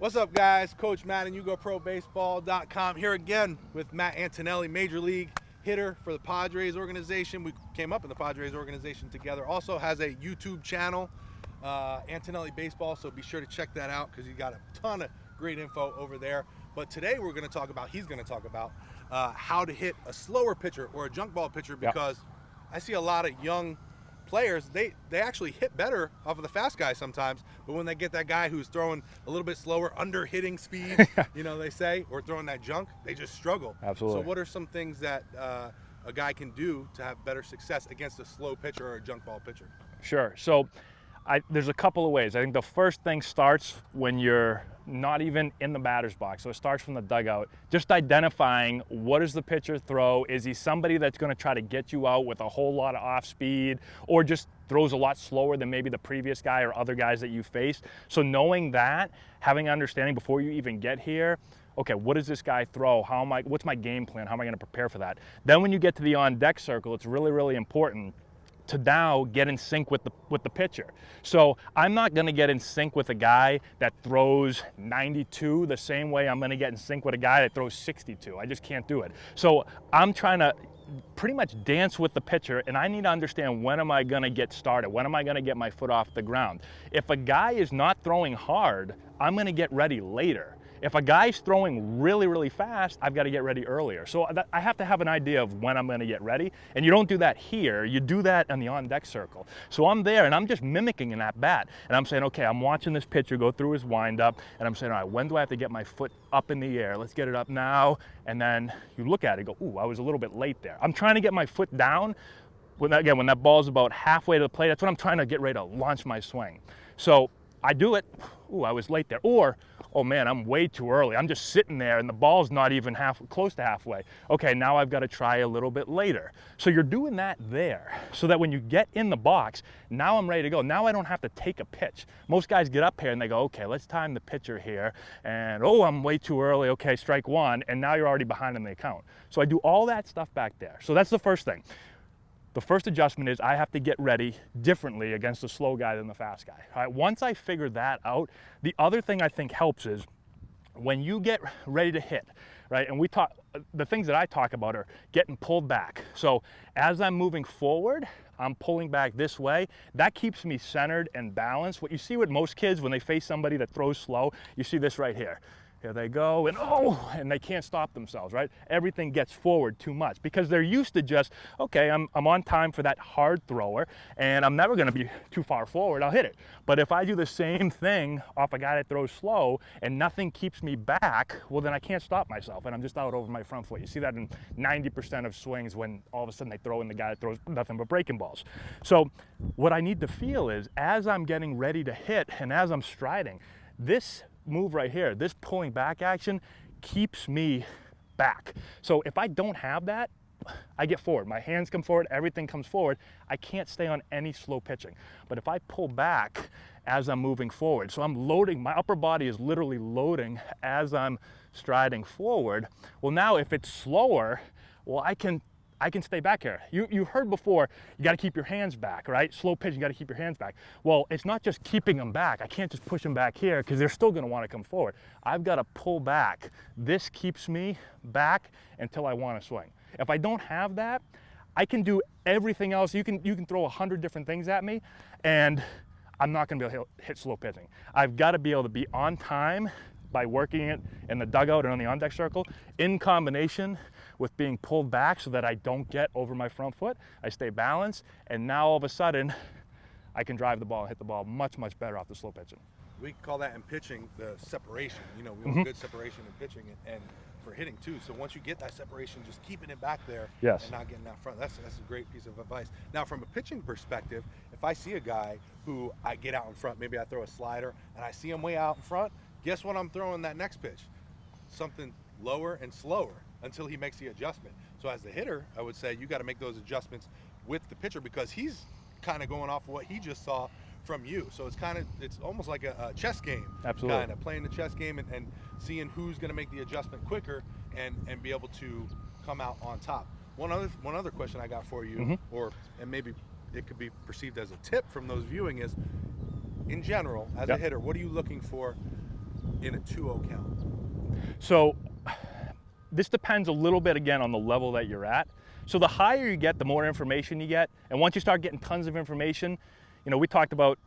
What's up, guys? Coach Matt and YouGoProBaseball.com here again with Matt Antonelli, Major League hitter for the Padres organization. We came up in the Padres organization together. Also has a YouTube channel, Antonelli Baseball, so be sure to check that out because he's got a ton of great info over there. But today he's going to talk about how to hit a slower pitcher or a junk ball pitcher, because I see a lot of young players, they actually hit better off of the fast guy sometimes, but when they get that guy who's throwing a little bit slower, under hitting speed, they say, or throwing that junk, they just struggle. Absolutely. So what are some things that a guy can do to have better success against a slow pitcher or a junk ball pitcher? Sure. So there's a couple of ways. I think the first thing starts when you're not even in the batter's box. So it starts from the dugout, just identifying what does the pitcher throw. Is he somebody that's going to try to get you out with a whole lot of off speed, or just throws a lot slower than maybe the previous guy or other guys that you faced? So knowing that, having understanding before you even get here, okay, what does this guy throw? What's my game plan? How am I going to prepare for that? Then when you get to the on deck circle, it's really, really important to now get in sync with the pitcher. So I'm not going to get in sync with a guy that throws 92 the same way I'm going to get in sync with a guy that throws 62. I just can't do it. So I'm trying to pretty much dance with the pitcher, and I need to understand, when am I going to get started? When am I going to get my foot off the ground? If a guy is not throwing hard, I'm going to get ready later. If a guy's throwing really, really fast, I've got to get ready earlier. So I have to have an idea of when I'm going to get ready. And you don't do that here. You do that on the on-deck circle. So I'm there, and I'm just mimicking in that bat. And I'm saying, okay, I'm watching this pitcher go through his windup, and I'm saying, all right, when do I have to get my foot up in the air? Let's get it up now. And then you look at it and go, ooh, I was a little bit late there. I'm trying to get my foot down. When that ball's about halfway to the plate, that's when I'm trying to get ready to launch my swing. So I do it. Ooh, I was late there. Or, oh man, I'm way too early. I'm just sitting there and the ball's not even close to halfway. Okay, now I've got to try a little bit later. So you're doing that there so that when you get in the box, now I'm ready to go. Now I don't have to take a pitch. Most guys get up here and they go, okay, let's time the pitcher here. And, oh, I'm way too early. Okay, strike one. And now you're already behind in the account. So I do all that stuff back there. So that's the first thing. The first adjustment is I have to get ready differently against the slow guy than the fast guy. All right, once I figure that out, the other thing I think helps is when you get ready to hit, right? And the things that I talk about are getting pulled back. So as I'm moving forward, I'm pulling back this way. That keeps me centered and balanced. What you see with most kids when they face somebody that throws slow, you see this right here. Here they go, and they can't stop themselves, right? Everything gets forward too much because they're used to just, okay, I'm on time for that hard thrower, and I'm never going to be too far forward, I'll hit it. But if I do the same thing off a guy that throws slow and nothing keeps me back, well, then I can't stop myself, and I'm just out over my front foot. You see that in 90% of swings when all of a sudden they throw in the guy that throws nothing but breaking balls. So what I need to feel is, as I'm getting ready to hit and as I'm striding, this move right here, this pulling back action keeps me back. So if I don't have that, I get forward. My hands come forward, everything comes forward. I can't stay on any slow pitching. But if I pull back as I'm moving forward, so I'm loading, my upper body is literally loading as I'm striding forward. Well, now if it's slower, well, I can stay back here. You've heard before, you got to keep your hands back, right? Slow pitch, you got to keep your hands back. Well, it's not just keeping them back. I can't just push them back here because they're still going to want to come forward. I've got to pull back. This keeps me back until I want to swing. If I don't have that, I can do everything else. You can throw 100 different things at me, and I'm not going to be able to hit slow pitching. I've got to be able to be on time by working it in the dugout and on the on-deck circle in combination with being pulled back so that I don't get over my front foot. I stay balanced, and now all of a sudden I can drive the ball and hit the ball much, much better off the slow pitching. We call that in pitching the separation. We want good separation in pitching and for hitting too. So once you get that separation, just keeping it back there and not getting out front. That's a great piece of advice. Now, from a pitching perspective, if I see a guy who I get out in front, maybe I throw a slider and I see him way out in front, guess what I'm throwing that next pitch? Something lower and slower until he makes the adjustment. So as the hitter, I would say you got to make those adjustments with the pitcher because he's kind of going off of what he just saw from you. So it's almost like a chess game. Absolutely. Kind of playing the chess game and seeing who's going to make the adjustment quicker and be able to come out on top. One other question I got for you, and maybe it could be perceived as a tip from those viewing, is in general, as a hitter, what are you looking for in a 2-0 count? So this depends a little bit, again, on the level that you're at. So the higher you get, the more information you get. And once you start getting tons of information, you know, we talked about,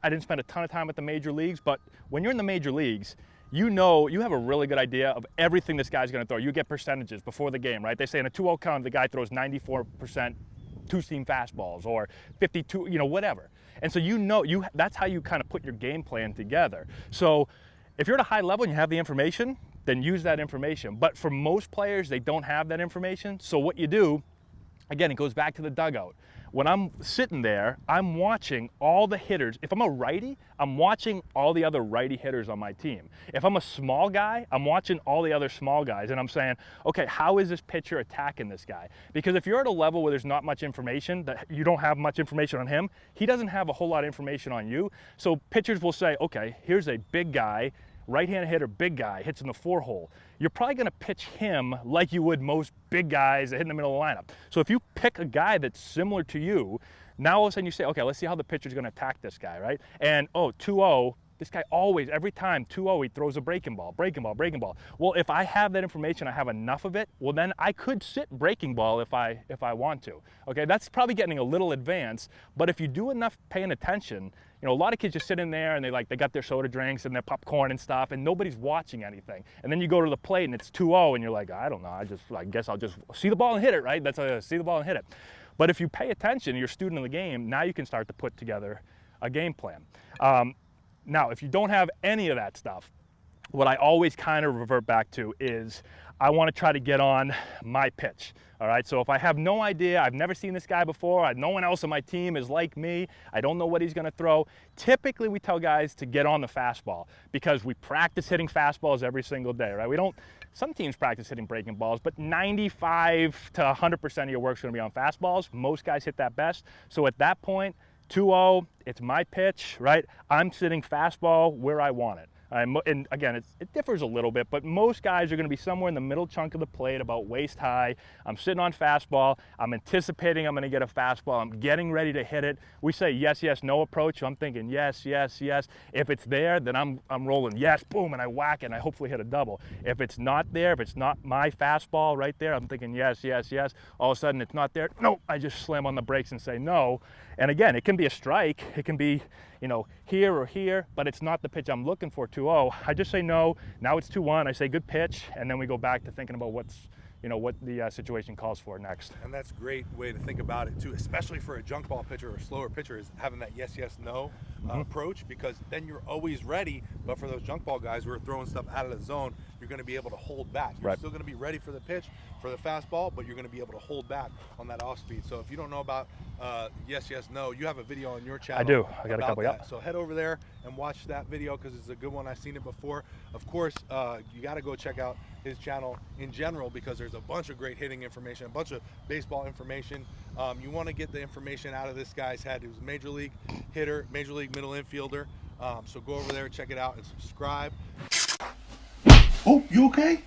I didn't spend a ton of time at the major leagues, but when you're in the major leagues, you know, you have a really good idea of everything this guy's going to throw. You get percentages before the game, right? They say in a 2-0 count, the guy throws 94% two-seam fastballs or 52, you know, whatever. And so you know, that's how you kind of put your game plan together. So if you're at a high level and you have the information, then use that information. But for most players, they don't have that information. So what you do, again, it goes back to the dugout. When I'm sitting there, I'm watching all the hitters. If I'm a righty, I'm watching all the other righty hitters on my team. If I'm a small guy, I'm watching all the other small guys, and I'm saying, okay, how is this pitcher attacking this guy? Because if you're at a level where there's not much information, that you don't have much information on him, he doesn't have a whole lot of information on you. So pitchers will say, okay, here's a big guy, right-handed hitter, big guy, hits in the 4-hole. You're probably going to pitch him like you would most big guys that hit in the middle of the lineup. So if you pick a guy that's similar to you, now all of a sudden you say, okay, let's see how the pitcher's going to attack this guy, right? And, oh, 2-0, this guy always, every time 2-0, he throws a breaking ball. Well, if I have that information, I have enough of it, well, then I could sit breaking ball if I want to. Okay, that's probably getting a little advanced, but if you do enough paying attention, you know, a lot of kids just sit in there and they got their soda drinks and their popcorn and stuff, and nobody's watching anything. And then you go to the plate and it's 2-0, and you're like, I don't know, I guess I'll just see the ball and hit it, right? That's see the ball and hit it. But if you pay attention, you're a student of the game, now you can start to put together a game plan. Now, if you don't have any of that stuff, what I always kind of revert back to is I want to try to get on my pitch. All right, so if I have no idea, I've never seen this guy before, no one else on my team is like me, I don't know what he's going to throw, typically we tell guys to get on the fastball because we practice hitting fastballs every single day, right? We don't, some teams practice hitting breaking balls, but 95 to 100% of your work's going to be on fastballs. Most guys hit that best. So at that point, 2-0, it's my pitch, right? I'm sitting fastball where I want it. And again, it differs a little bit, but most guys are going to be somewhere in the middle chunk of the plate, about waist high. I'm sitting on fastball. I'm anticipating I'm going to get a fastball. I'm getting ready to hit it. We say yes, yes, no approach. I'm thinking yes, yes, yes. If it's there, then I'm rolling yes, boom, and I whack it, and I hopefully hit a double. If it's not there, if it's not my fastball right there, I'm thinking yes, yes, yes. All of a sudden, it's not there. No, I just slam on the brakes and say no. And again, it can be a strike. It can be, you know, here or here, but it's not the pitch I'm looking for, 2-0. I just say no. Now it's 2-1. I say good pitch, and then we go back to thinking about what's, you know, what the situation calls for next. And that's a great way to think about it too, especially for a junk ball pitcher or a slower pitcher, is having that yes, yes, no approach, because then you're always ready. But for those junk ball guys who are throwing stuff out of the zone, you're going to be able to hold back. You're still going to be ready for the pitch, for the fastball, but you're going to be able to hold back on that off speed. So if you don't know about yes, yes, no, you have a video on your channel. I do. I got a couple. Yep. So head over there and watch that video because it's a good one. I've seen it before. Of course, you got to go check out his channel in general because there's a bunch of great hitting information, a bunch of baseball information. You want to get the information out of this guy's head. He was a major league hitter, major league middle infielder. So go over there, check it out, and subscribe. Oh, you okay?